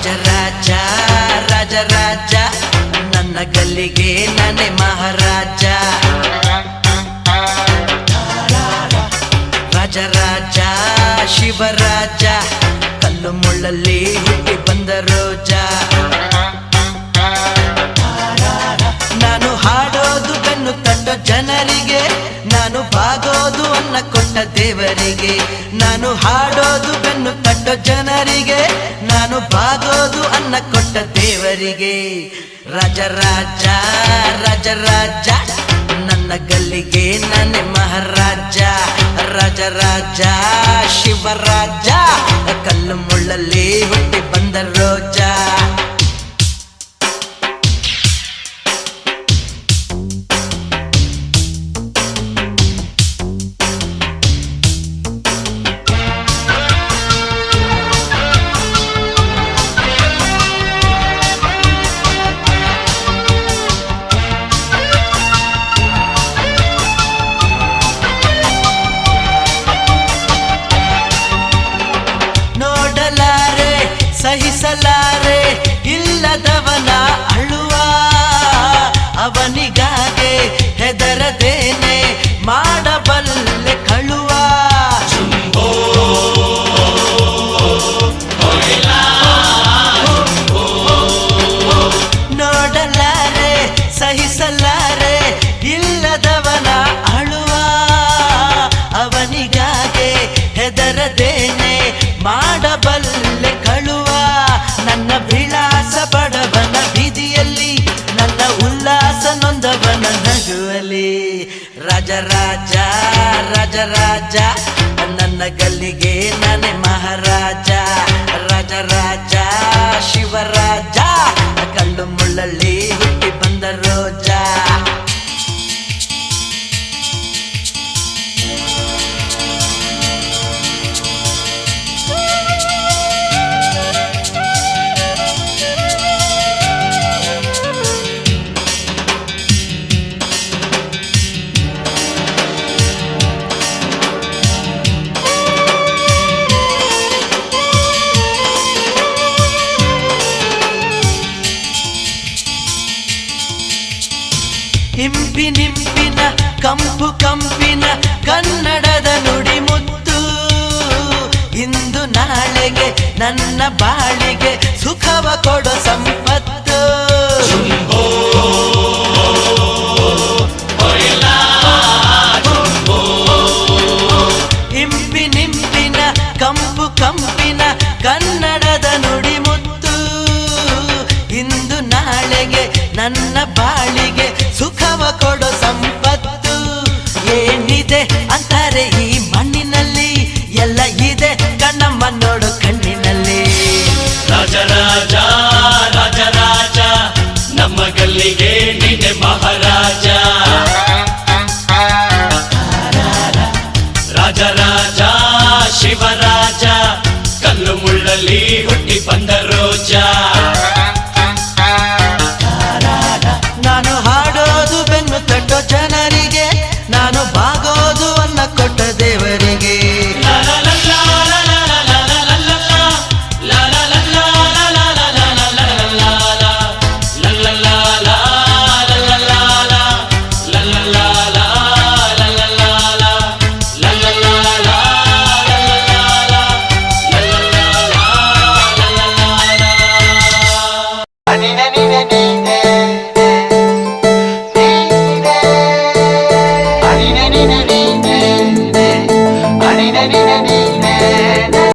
ರಾಜ ರಾಜ ರಾಜ ನನ್ನ ಗಲ್ಲಿಗೆ ನಾನೇ ಮಹಾರಾಜ ರಾಜ ರಾಜ ಶಿವರಾಜ ಕಲ್ಲು ಮುಳ್ಳಲ್ಲಿ ಹುಟ್ಟಿ ಬಂದ ರೋಜ ನಾನು ಹಾಡೋದು ಬೆನ್ನು ತಟ್ಟೋ ಜನರಿಗೆ ನಾನು ಬಾಗೋದು ಅನ್ನ ಕೊಟ್ಟ ದೇವರಿಗೆ ನಾನು ಹಾಡೋದು ಬೆನ್ನು ತಟ್ಟೋ ಜನರಿಗೆ ನಾನು ಬಾಗೋದು ಅನ್ನ ಕೊಟ್ಟ ದೇವರಿಗೆ ರಾಜ ರಾಜ ರಾಜ ರಾಜ ನನ್ನ ಗಲ್ಲಿಗೆ ನಾನೇ ಮಹಾರಾಜ ರಾಜ ರಾಜ ಶಿವರಾಜ ಕಲ್ಲು ಮುಳ್ಳಲ್ಲಿ ಹುಟ್ಟಿ ಬಂದ ರೋಜ ಸಹಿಸಲಾರೆ ಇಲ್ಲದವನ ಅಳುವ ಅವನಿಗಾಗೆ ಹೆದರದೇನೆ ಮಾಡಬಲ್ಲೆ ಕಳುವ ನೋಡಲಾರೆ ಸಹಿಸಲಾರೆ ಇಲ್ಲದವನ ಅಳುವ ಅವನಿಗಾಗೆ ಹೆದರದೇನೆ ಮಾಡಬಲ್ಲೆ ಕಳುವ ನನ್ನ ವಿಳಾಸ ಬಡವನ ಬೀದಿಯಲ್ಲಿ ನನ್ನ ಉಲ್ಲಾಸ ನೊಂದವನ ನಗುವಲಿ ರಾಜ ರಾಜ ರಾಜ ರಾಜ ನನ್ನ ಗಲ್ಲಿಗೆ ನಾನೇ ಮಹಾರಾಜ ರಾಜ ರಾಜ ಶಿವರಾಜ ಕಲ್ಲು ಮುಳ್ಳಲ್ಲಿ ಹುಟ್ಟಿ ಬಂದ ರೋಜ ಇಂಪಿನಿಂಪಿನ ಕಂಪು ಕಂಪಿನ ಕನ್ನಡದ ನುಡಿ ಮುತ್ತು ಇಂದು ನಾಳೆಗೆ ನನ್ನ ಬಾಳಿಗೆ ಸುಖವ ಕೊಡೋ ಸಂಪತ್ತು ಇಂಪಿನಿಂಪಿನ ಕಂಪು ಕಂಪಿನ ಕನ್ನಡದ ನುಡಿ ಮುತ್ತು ಇಂದು ನಾಳೆಗೆ ನನ್ನ ಬಾಳಿ